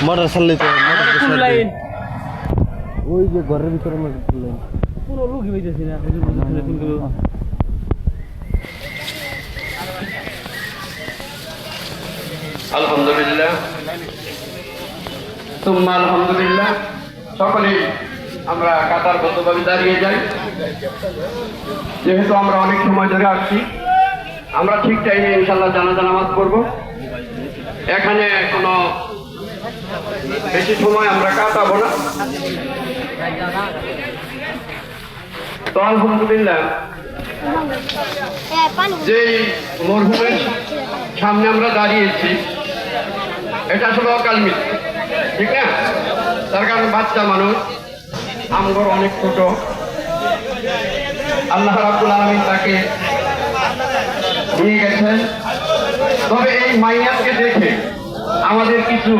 Motor চাললে তো কোন line ওই যে ঘরের ভিতরে মোটর চাললে কোনো লোকই হইতেছি না আলহামদুলিল্লাহ তুম্মা আলহামদুলিল্লাহ সকলেই আমরা কাতারবদ্ধভাবে দাঁড়িয়ে যাই। যেহেতু আমরা অনেক সময় ধরে আসছি, আমরা ঠিক টাইমে ইনশাল্লাহ জানাজা নামাজ পড়ব। এখানে কোনো বেশি সময় আমরা কাটাবো না। তো আলহামদুলিল্লাহ যেই মরহুমের সামনে আমরা দাঁড়িয়েছি, এটা আসলে অকাল মৃত্যু, ঠিক না? তার কারণ বাচ্চা মানুষ, আমগর অনেক ছোট। আল্লাহ রাব্বুল আলামিন তাকে নিয়ে গেছেন। তবে এই মাইয়াতকে দেখে আমাদের কিছু